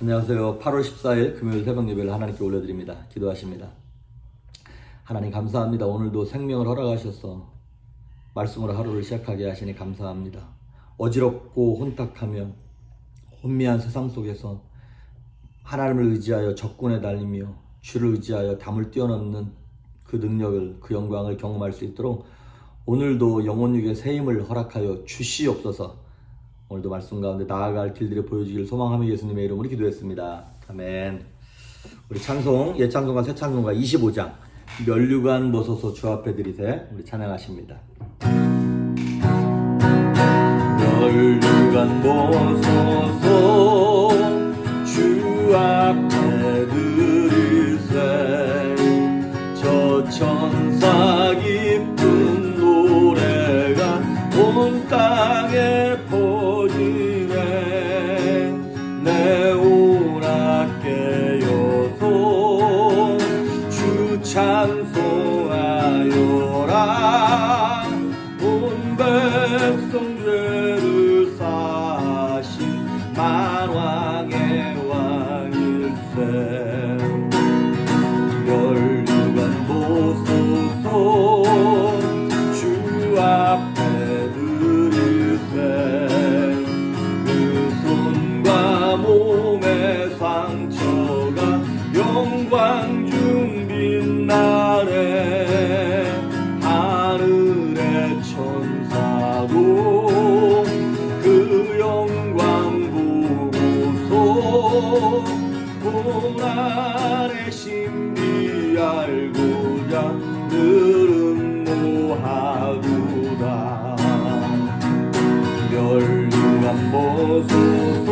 안녕하세요. 8월 14일 금요일 새벽 예배를 하나님께 올려드립니다. 기도하십니다. 하나님 감사합니다. 오늘도 생명을 허락하셔서 말씀으로 하루를 시작하게 하시니 감사합니다. 어지럽고 혼탁하며 혼미한 세상 속에서 하나님을 의지하여 적군에 달리며 주를 의지하여 담을 뛰어넘는 그 능력을, 그 영광을 경험할 수 있도록 오늘도 영혼육의 새 힘을 허락하여 주시옵소서. 오늘도 말씀 가운데 나아갈 길들을 보여주기를 소망하며 예수님의 이름으로 기도했습니다. 아멘. 우리 찬송, 옛 찬송과 새 찬송가 25장 면류관 보소서 주 앞에 드리세 우리 찬양하십니다. 면류관 보소서 주 앞에 드리세 저 천사 깊은 노래가 온 땅에 내 오락게 여소 주 찬송하여라 온 백성 죄를 사신 만왕의 왕일세 면류관 보소서 주 앞에 몸의 상처가 영광 중 빛나네 하늘의 천사도 그 영광 보고서 고난의 신비 알고자 늘은 모하도다 면류관 보소서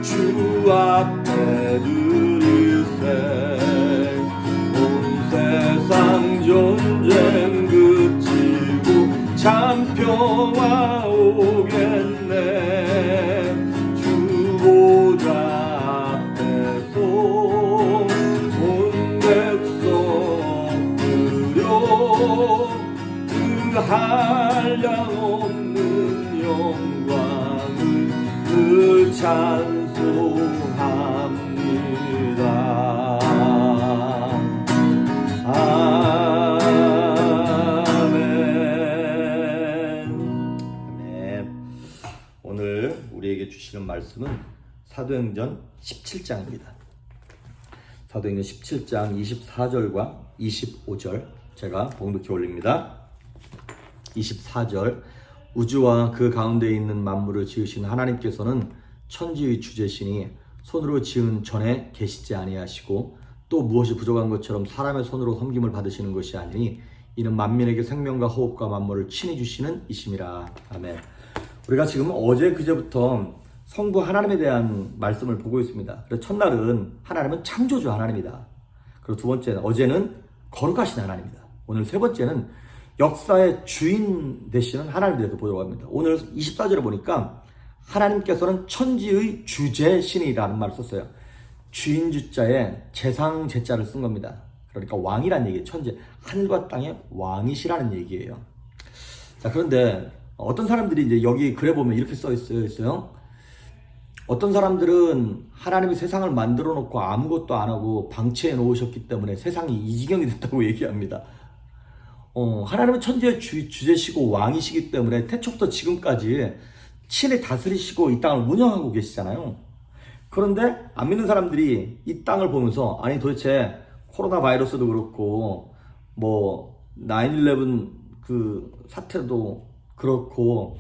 주 앞에 드리세 온 세상 전쟁 그치고 참 평화 오겠네 주 보좌 앞에서 온 백성 드려 그 한량없는 영광을 그 찬송합니다. 아멘. 오늘 우리에게 주시는 말씀은 사도행전 17장입니다. 사도행전 17장 24절과 25절 제가 봉독해 올립니다. 24절 우주와 그 가운데 있는 만물을 지으신 하나님께서는 천지의 주제시니 손으로 지은 전에 계시지 아니하시고 또 무엇이 부족한 것처럼 사람의 손으로 섬김을 받으시는 것이 아니니 이는 만민에게 생명과 호흡과 만물을 친히 주시는 이심이라. 아멘. 우리가 지금 어제 그제부터 성부 하나님에 대한 말씀을 보고 있습니다. 그래서 첫날은 하나님은 창조주 하나님이다. 그리고 두 번째는 어제는 거룩하신 하나님이다. 오늘 세 번째는 역사의 주인 되시는 하나님에 대해서 보도록 합니다. 오늘 24절에 보니까 하나님께서는 천지의 주제신이라는 말을 썼어요. 주인 주자에 재상 제자를 쓴 겁니다. 그러니까 왕이라는 얘기예요. 천재, 하늘과 땅의 왕이시라는 얘기예요. 자, 그런데 어떤 사람들이 이제 여기 글에 보면 이렇게 써 있어요. 어떤 사람들은 하나님이 세상을 만들어 놓고 아무것도 안 하고 방치해 놓으셨기 때문에 세상이 이 지경이 됐다고 얘기합니다. 하나님은 천지의 주제시고 왕이시기 때문에 태초부터 지금까지 친히 다스리시고 이 땅을 운영하고 계시잖아요. 그런데 안 믿는 사람들이 이 땅을 보면서 아니 도대체 코로나 바이러스도 그렇고 뭐 9/11 그 사태도 그렇고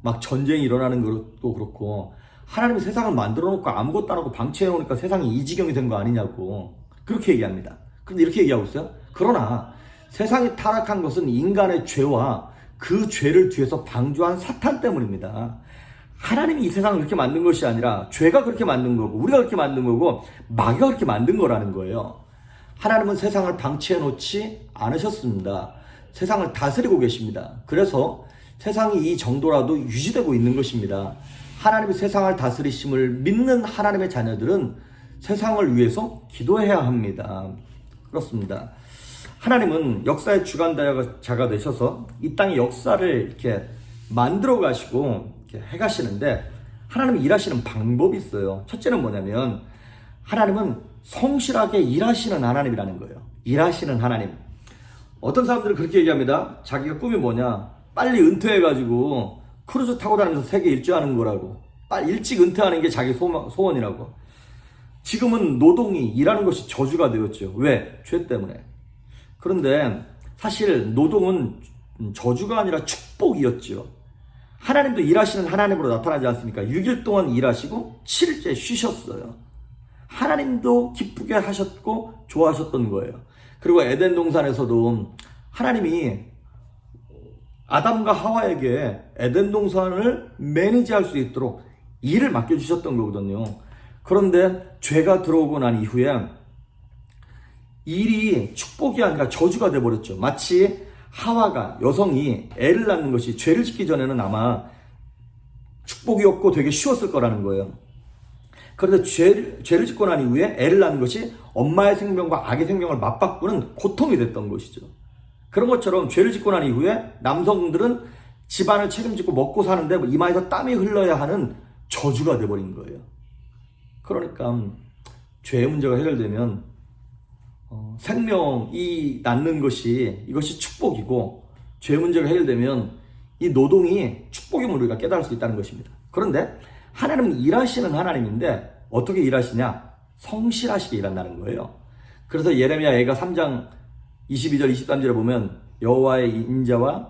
막 전쟁이 일어나는 것도 그렇고 하나님이 세상을 만들어 놓고 아무것도 안 하고 방치해 놓으니까 세상이 이 지경이 된 거 아니냐고 그렇게 얘기합니다. 그런데 이렇게 얘기하고 있어요. 그러나 세상이 타락한 것은 인간의 죄와 그 죄를 뒤에서 방조한 사탄 때문입니다. 하나님이 이 세상을 그렇게 만든 것이 아니라 죄가 그렇게 만든 거고 우리가 그렇게 만든 거고 마귀가 그렇게 만든 거라는 거예요. 하나님은 세상을 방치해 놓지 않으셨습니다. 세상을 다스리고 계십니다. 그래서 세상이 이 정도라도 유지되고 있는 것입니다. 하나님이 세상을 다스리심을 믿는 하나님의 자녀들은 세상을 위해서 기도해야 합니다. 그렇습니다. 하나님은 역사의 주관자가 되셔서 이 땅의 역사를 이렇게 만들어 가시고 이렇게 해 가시는데 하나님이 일하시는 방법이 있어요. 첫째는 뭐냐면 하나님은 성실하게 일하시는 하나님이라는 거예요. 일하시는 하나님. 어떤 사람들은 그렇게 얘기합니다. 자기가 꿈이 뭐냐? 빨리 은퇴해가지고 크루즈 타고 다니면서 세계 일주하는 거라고. 빨리 일찍 은퇴하는 게 자기 소원이라고. 지금은 노동이 일하는 것이 저주가 되었죠. 왜? 죄 때문에. 그런데 사실 노동은 저주가 아니라 축복이었죠. 하나님도 일하시는 하나님으로 나타나지 않습니까? 6일 동안 일하시고 7일째 쉬셨어요. 하나님도 기쁘게 하셨고 좋아하셨던 거예요. 그리고 에덴 동산에서도 하나님이 아담과 하와에게 에덴 동산을 매니지할 수 있도록 일을 맡겨주셨던 거거든요. 그런데 죄가 들어오고 난 이후에 일이 축복이 아니라 저주가 돼버렸죠. 마치 하와가, 여성이 애를 낳는 것이 죄를 짓기 전에는 아마 축복이었고 되게 쉬웠을 거라는 거예요. 그런데 죄를 짓고 난 이후에 애를 낳는 것이 엄마의 생명과 아기의 생명을 맞바꾸는 고통이 됐던 것이죠. 그런 것처럼 죄를 짓고 난 이후에 남성들은 집안을 책임지고 먹고 사는데 이마에서 땀이 흘러야 하는 저주가 돼버린 거예요. 그러니까 죄의 문제가 해결되면 생명이 낳는 것이 이것이 축복이고, 죄 문제가 해결되면 이 노동이 축복임을 우리가 깨달을 수 있다는 것입니다. 그런데 하나님은 일하시는 하나님인데 어떻게 일하시냐? 성실하시게 일한다는 거예요. 그래서 예레미야 애가 3장 22절 23절에 보면 여호와의 인자와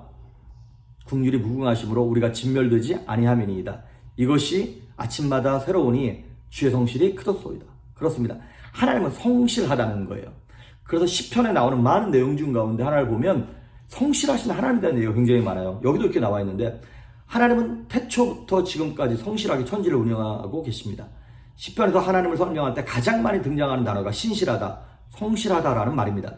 국률이 무궁하심으로 우리가 진멸되지 아니함이니이다. 이것이 아침마다 새로우니 주의 성실이 크도소이다. 그렇습니다. 하나님은 성실하다는 거예요. 그래서 시편에 나오는 많은 내용 중 가운데 하나를 보면 성실하신 하나님에 대한 내용이 굉장히 많아요. 여기도 이렇게 나와 있는데 하나님은 태초부터 지금까지 성실하게 천지를 운영하고 계십니다. 시편에서 하나님을 설명할 때 가장 많이 등장하는 단어가 신실하다, 성실하다라는 말입니다.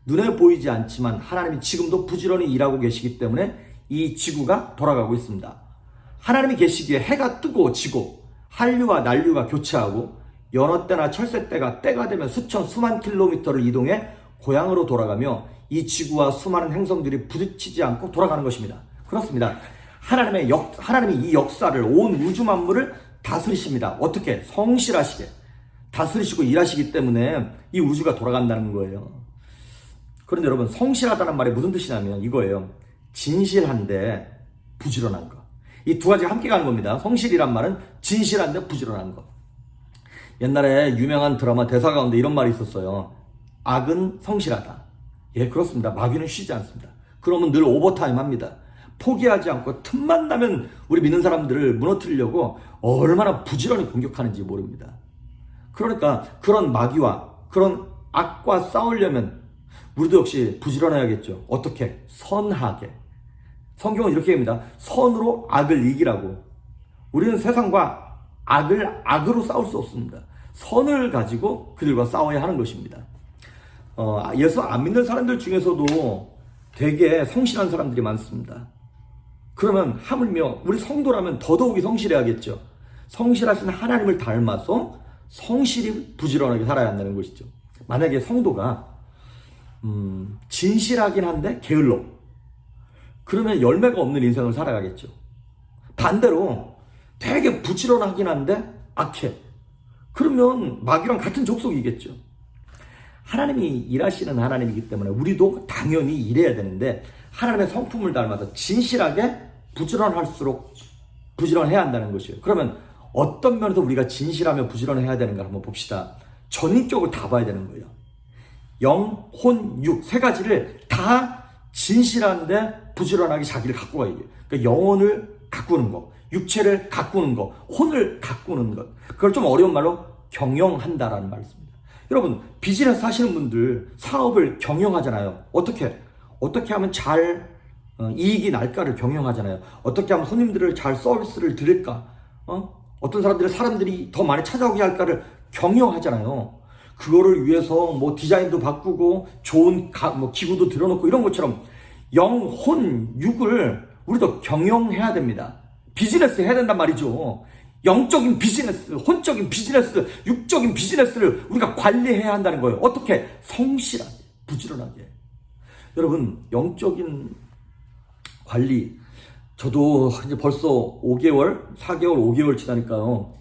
눈에 보이지 않지만 하나님이 지금도 부지런히 일하고 계시기 때문에 이 지구가 돌아가고 있습니다. 하나님이 계시기에 해가 뜨고 지고 한류와 난류가 교차하고 여느 때나 철새 때가 때가 되면 수만 킬로미터를 이동해 고향으로 돌아가며 이 지구와 수많은 행성들이 부딪히지 않고 돌아가는 것입니다. 그렇습니다. 하나님이 이 역사를, 온 우주 만물을 다스리십니다. 어떻게? 성실하시게 다스리시고 일하시기 때문에 이 우주가 돌아간다는 거예요. 그런데 여러분, 성실하다는 말이 무슨 뜻이냐면 이거예요. 진실한데 부지런한 것. 이 두 가지가 함께 가는 겁니다. 성실이란 말은 진실한데 부지런한 것. 옛날에 유명한 드라마 대사 가운데 이런 말이 있었어요. 악은 성실하다. 예, 그렇습니다. 마귀는 쉬지 않습니다. 그러면 늘 오버타임 합니다. 포기하지 않고 틈만 나면 우리 믿는 사람들을 무너뜨리려고 얼마나 부지런히 공격하는지 모릅니다. 그러니까 그런 마귀와 그런 악과 싸우려면 우리도 역시 부지런해야겠죠. 어떻게? 선하게. 성경은 이렇게 합니다. 선으로 악을 이기라고. 우리는 세상과 악을 악으로 싸울 수 없습니다. 선을 가지고 그들과 싸워야 하는 것입니다. 예수 안 믿는 사람들 중에서도 되게 성실한 사람들이 많습니다. 그러면 하물며 우리 성도라면 더더욱이 성실해야겠죠. 성실하신 하나님을 닮아서 성실히 부지런하게 살아야 한다는 것이죠. 만약에 성도가 진실하긴 한데 게을러, 그러면 열매가 없는 인생을 살아가겠죠. 반대로 되게 부지런하긴 한데 악해, 그러면 마귀랑 같은 족속이겠죠. 하나님이 일하시는 하나님이기 때문에 우리도 당연히 일해야 되는데 하나님의 성품을 닮아서 진실하게 부지런할수록 부지런해야 한다는 것이에요. 그러면 어떤 면에서 우리가 진실하며 부지런해야 되는가 한번 봅시다. 전인격을 다 봐야 되는 거예요. 영, 혼, 육 세 가지를 다 진실한데 부지런하게 자기를 가꾸고 가야 돼요. 그러니까 영혼을 가꾸는 거, 육체를 가꾸는 거, 혼을 가꾸는 것. 그걸 좀 어려운 말로 경영한다라는 말이 있습니다. 여러분, 비즈니스 하시는 분들 사업을 경영하잖아요. 어떻게 하면 잘 이익이 날까를 경영하잖아요. 어떻게 하면 손님들을 잘 서비스를 드릴까, 어떤 사람들이 더 많이 찾아오게 할까를 경영하잖아요. 그거를 위해서 뭐 디자인도 바꾸고 좋은 기구도 들여놓고 이런 것처럼 영, 혼, 육을 우리도 경영해야 됩니다. 비즈니스 해야 된단 말이죠. 영적인 비즈니스, 혼적인 비즈니스, 육적인 비즈니스를 우리가 관리해야 한다는 거예요. 어떻게? 성실하게, 부지런하게. 여러분, 영적인 관리, 저도 이제 벌써 5개월, 4개월, 5개월 지나니까요.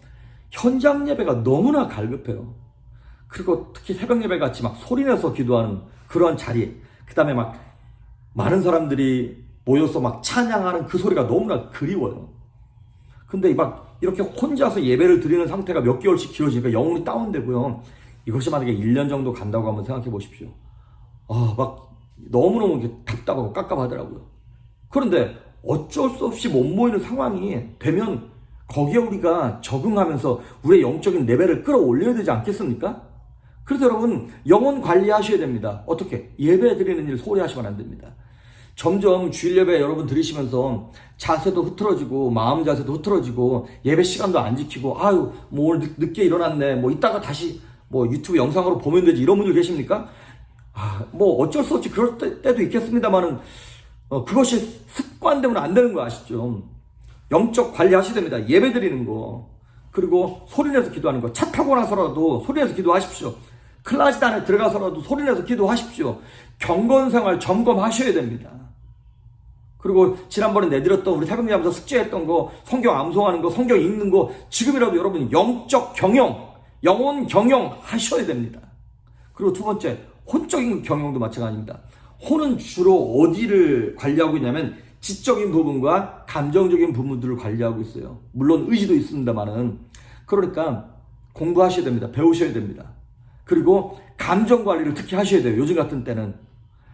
현장 예배가 너무나 갈급해요. 그리고 특히 새벽 예배 같이 막 소리내서 기도하는 그런 자리, 그 다음에 막 많은 사람들이 모여서 막 찬양하는 그 소리가 너무나 그리워요. 근데 막 이렇게 혼자서 예배를 드리는 상태가 몇 개월씩 길어지니까 영혼이 다운되고요. 이것이 만약에 1년 정도 간다고 한번 생각해 보십시오. 막 너무너무 답답하고 깝깝하더라고요. 그런데 어쩔 수 없이 못 모이는 상황이 되면 거기에 우리가 적응하면서 우리의 영적인 레벨을 끌어올려야 되지 않겠습니까? 그래서 여러분, 영혼 관리하셔야 됩니다. 어떻게? 예배 드리는 일 소홀히 하시면 안 됩니다. 점점 주일 예배 여러분 들으시면서 자세도 흐트러지고 마음 자세도 흐트러지고 예배 시간도 안 지키고 뭐 오늘 늦게 일어났네, 뭐 이따가 다시 뭐 유튜브 영상으로 보면 되지, 이런 분들 계십니까? 뭐 어쩔 수 없이 그럴 때도 있겠습니다만은 그것이 습관되면 안 되는 거 아시죠? 영적 관리하셔야 됩니다. 예배 드리는 거, 그리고 소리내서 기도하는 거. 차 타고 나서라도 소리내서 기도하십시오. 클라스 안에 들어가서라도 소리내서 기도하십시오. 경건생활 점검하셔야 됩니다. 그리고 지난번에 내드렸던 우리 새벽 예배하면서 숙제했던 거, 성경 암송하는 거, 성경 읽는 거, 지금이라도 여러분 영적 경영, 영혼 경영 하셔야 됩니다. 그리고 두 번째, 혼적인 경영도 마찬가지입니다. 혼은 주로 어디를 관리하고 있냐면 지적인 부분과 감정적인 부분들을 관리하고 있어요. 물론 의지도 있습니다만은. 그러니까 공부하셔야 됩니다. 배우셔야 됩니다. 그리고 감정 관리를 특히 하셔야 돼요. 요즘 같은 때는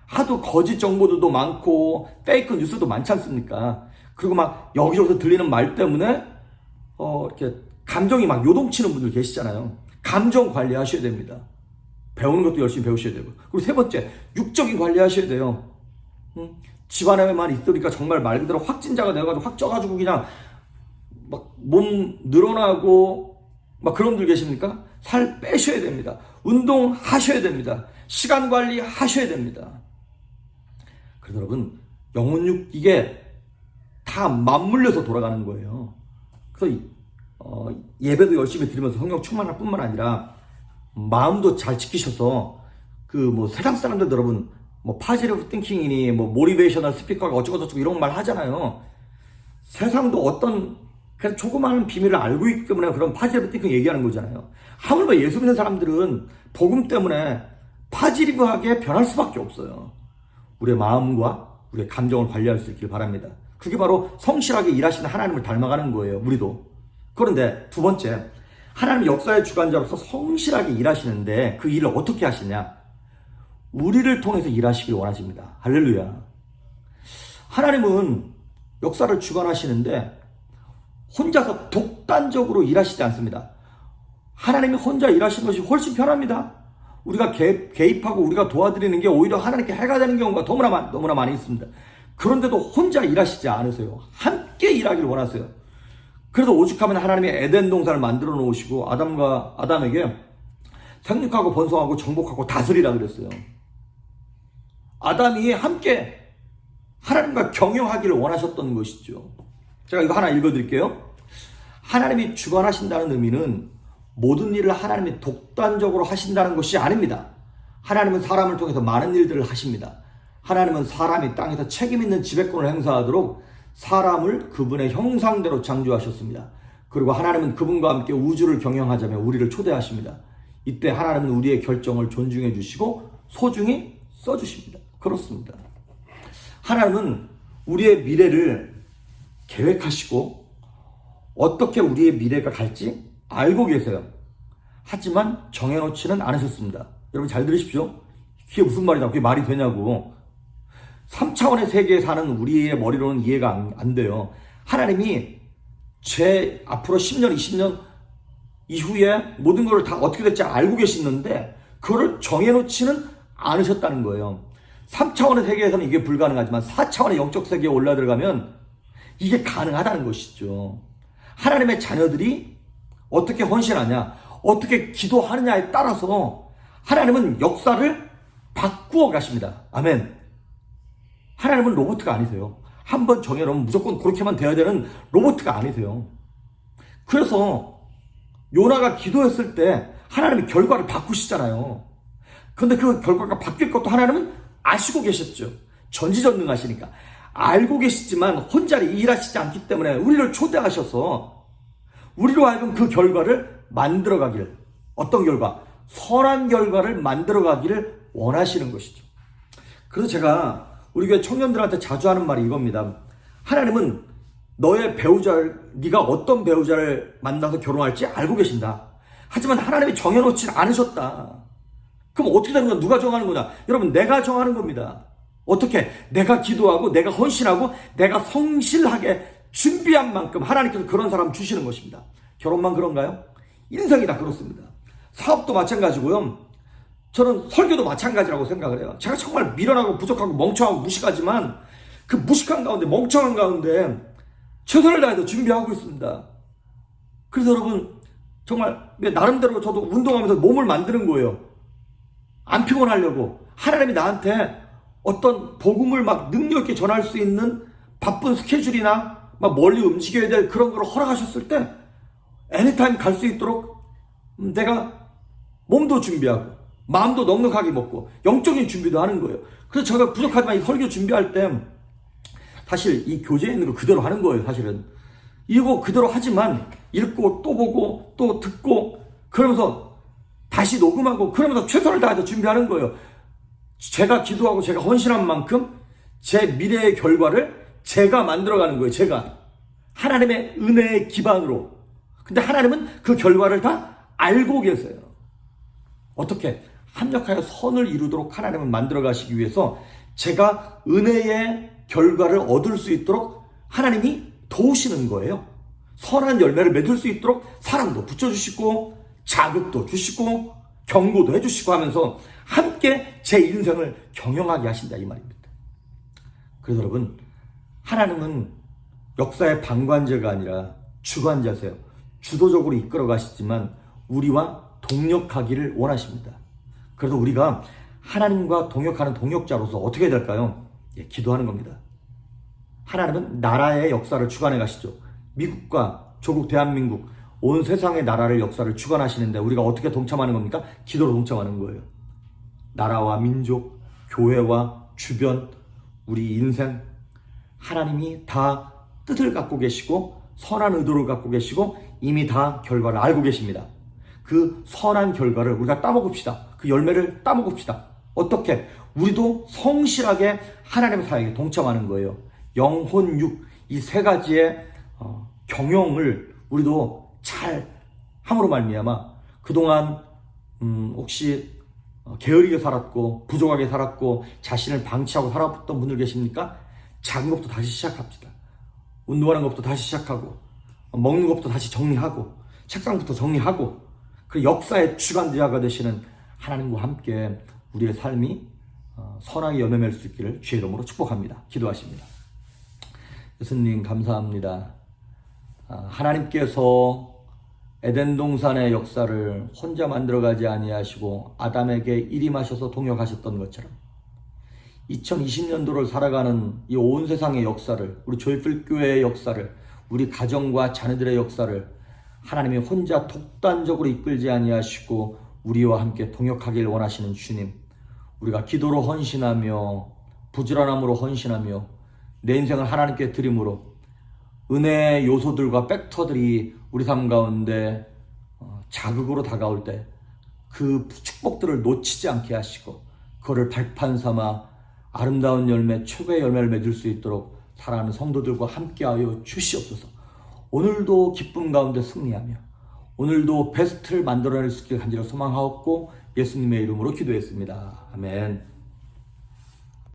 하도 거짓 정보들도 많고 페이크 뉴스도 많지 않습니까? 그리고 막 여기저기서 들리는 말 때문에 이렇게 감정이 막 요동치는 분들 계시잖아요. 감정 관리하셔야 됩니다. 배우는 것도 열심히 배우셔야 되고. 그리고 세 번째, 육적인 관리하셔야 돼요. 집안에만 있으니까 정말 말 그대로 확진자가 되어가지고 확 쪄가지고 그냥 막 몸 늘어나고 막 그런 분들 계십니까? 살 빼셔야 됩니다. 운동하셔야 됩니다. 시간 관리하셔야 됩니다. 그래서 여러분, 영혼육 이게 다 맞물려서 돌아가는 거예요. 그래서 예배도 열심히 드리면서 성령 충만할 뿐만 아니라 마음도 잘 지키셔서 그 뭐 세상 사람들 여러분 뭐 파지티브 띵킹이니 뭐 모티베이셔널 스피커가 어쩌고저쩌고 이런 말 하잖아요. 세상도 어떤 그냥 조그마한 비밀을 알고 있기 때문에 그런 파지티브 띵킹 얘기하는 거잖아요. 하물며 예수 믿는 사람들은 복음 때문에 파지티브하게 변할 수밖에 없어요. 우리의 마음과 우리의 감정을 관리할 수 있길 바랍니다. 그게 바로 성실하게 일하시는 하나님을 닮아가는 거예요. 우리도. 그런데 두 번째, 하나님 역사의 주관자로서 성실하게 일하시는데 그 일을 어떻게 하시냐? 우리를 통해서 일하시길 원하십니다. 할렐루야. 하나님은 역사를 주관하시는데 혼자서 독단적으로 일하시지 않습니다. 하나님이 혼자 일하시는 것이 훨씬 편합니다. 우리가 개입하고 우리가 도와드리는 게 오히려 하나님께 해가 되는 경우가 너무나 많이 있습니다. 그런데도 혼자 일하시지 않으세요. 함께 일하길 원하세요. 그래서 오죽하면 하나님이 에덴 동산을 만들어 놓으시고 아담에게 생육하고 번성하고 정복하고 다스리라 그랬어요. 아담이 함께 하나님과 경영하기를 원하셨던 것이죠. 제가 이거 하나 읽어드릴게요. 하나님이 주관하신다는 의미는 모든 일을 하나님이 독단적으로 하신다는 것이 아닙니다. 하나님은 사람을 통해서 많은 일들을 하십니다. 하나님은 사람이 땅에서 책임 있는 지배권을 행사하도록 사람을 그분의 형상대로 창조하셨습니다. 그리고 하나님은 그분과 함께 우주를 경영하자며 우리를 초대하십니다. 이때 하나님은 우리의 결정을 존중해 주시고 소중히 써주십니다. 그렇습니다. 하나님은 우리의 미래를 계획하시고 어떻게 우리의 미래가 갈지 알고 계세요. 하지만 정해놓지는 않으셨습니다. 여러분 잘 들으십시오. 그게 무슨 말이냐, 그게 말이 되냐고. 3차원의 세계에 사는 우리의 머리로는 이해가 안 돼요. 하나님이 제 앞으로 10년, 20년 이후에 모든 걸 다 어떻게 될지 알고 계시는데 그거를 정해놓지는 않으셨다는 거예요. 3차원의 세계에서는 이게 불가능하지만 4차원의 영적 세계에 올라 들어가면 이게 가능하다는 것이죠. 하나님의 자녀들이 어떻게 헌신하냐, 어떻게 기도하느냐에 따라서 하나님은 역사를 바꾸어 가십니다. 아멘. 하나님은 로봇가 아니세요. 한번 정해놓으면 무조건 그렇게만 돼야 되는 로봇가 아니세요. 그래서 요나가 기도했을 때 하나님이 결과를 바꾸시잖아요. 그런데 그 결과가 바뀔 것도 하나님은 아시고 계셨죠. 전지전능하시니까. 알고 계시지만 혼자 일하시지 않기 때문에 우리를 초대하셔서 우리로 하여금 그 결과를 만들어가기를, 어떤 결과? 선한 결과를 만들어가기를 원하시는 것이죠. 그래서 제가 우리 교회 청년들한테 자주 하는 말이 이겁니다. 하나님은 너의 배우자를, 네가 어떤 배우자를 만나서 결혼할지 알고 계신다. 하지만 하나님이 정해놓지 않으셨다. 그럼 어떻게 되는 거야? 누가 정하는 거냐? 여러분, 내가 정하는 겁니다. 어떻게? 내가 기도하고 내가 헌신하고 내가 성실하게 준비한 만큼 하나님께서 그런 사람 주시는 것입니다. 결혼만 그런가요? 인생이 다 그렇습니다. 사업도 마찬가지고요. 저는 설교도 마찬가지라고 생각을 해요. 제가 정말 미련하고 부족하고 멍청하고 무식하지만 그 무식한 가운데, 멍청한 가운데 최선을 다해서 준비하고 있습니다. 그래서 여러분, 정말 나름대로 저도 운동하면서 몸을 만드는 거예요. 안 피곤하려고. 하나님이 나한테 어떤 복음을 막 능력 있게 전할 수 있는 바쁜 스케줄이나 막 멀리 움직여야 될 그런 걸 허락하셨을 때 애니타임 갈 수 있도록 내가 몸도 준비하고 마음도 넉넉하게 먹고 영적인 준비도 하는 거예요. 그래서 제가 부족하지만 이 설교 준비할 때 사실 이 교재에 있는 거 그대로 하는 거예요. 사실은 이거 그대로 하지만 읽고 또 보고 또 듣고 그러면서 다시 녹음하고 그러면서 최선을 다해서 준비하는 거예요. 제가 기도하고 제가 헌신한 만큼 제 미래의 결과를 제가 만들어가는 거예요. 제가 하나님의 은혜의 기반으로. 근데 하나님은 그 결과를 다 알고 계세요. 어떻게? 합력하여 선을 이루도록 하나님은 만들어 가시기 위해서 제가 은혜의 결과를 얻을 수 있도록 하나님이 도우시는 거예요. 선한 열매를 맺을 수 있도록 사랑도 붙여주시고 자극도 주시고 경고도 해주시고 하면서 함께 제 인생을 경영하게 하신다, 이 말입니다. 그래서 여러분, 하나님은 역사의 방관자가 아니라 주관자세요. 주도적으로 이끌어 가시지만 우리와 동역하기를 원하십니다. 그래서 우리가 하나님과 동역하는 동역자로서 어떻게 해야 될까요? 기도하는 겁니다. 하나님은 나라의 역사를 주관해 가시죠. 미국과 조국 대한민국 온 세상의 나라를 역사를 주관하시는데 우리가 어떻게 동참하는 겁니까? 기도로 동참하는 거예요. 나라와 민족, 교회와 주변, 우리 인생, 하나님이 다 뜻을 갖고 계시고 선한 의도를 갖고 계시고 이미 다 결과를 알고 계십니다. 그 선한 결과를 우리가 따먹읍시다. 그 열매를 따먹읍시다. 어떻게? 우리도 성실하게 하나님의 사역에 동참하는 거예요. 영혼, 육, 이 세 가지의 경영을 우리도 잘 함으로 말미암아 그동안 혹시 게으르게 살았고 부족하게 살았고 자신을 방치하고 살았던 분들 계십니까? 작은 것부터 다시 시작합시다. 운동하는 것부터 다시 시작하고 먹는 것부터 다시 정리하고 책상부터 정리하고 그 역사의 주관자가 되시는 하나님과 함께 우리의 삶이 선하게 열매 맺을 수 있기를 주의 이름으로 축복합니다. 기도하십니다. 예수님 감사합니다. 하나님께서 에덴 동산의 역사를 혼자 만들어가지 아니하시고 아담에게 일임하셔서 동역하셨던 것처럼 2020년도를 살아가는 이 온 세상의 역사를, 우리 조이풀교회의 역사를, 우리 가정과 자녀들의 역사를 하나님이 혼자 독단적으로 이끌지 아니하시고 우리와 함께 동역하길 원하시는 주님, 우리가 기도로 헌신하며 부지런함으로 헌신하며 내 인생을 하나님께 드림으로 은혜의 요소들과 팩터들이 우리 삶 가운데 자극으로 다가올 때 그 축복들을 놓치지 않게 하시고 그거를 발판 삼아 아름다운 열매, 최고의 열매를 맺을 수 있도록 사랑하는 성도들과 함께하여 주시옵소서. 오늘도 기쁨 가운데 승리하며 오늘도 베스트를 만들어낼 수 있길 간절히 소망하옵고 예수님의 이름으로 기도했습니다. 아멘.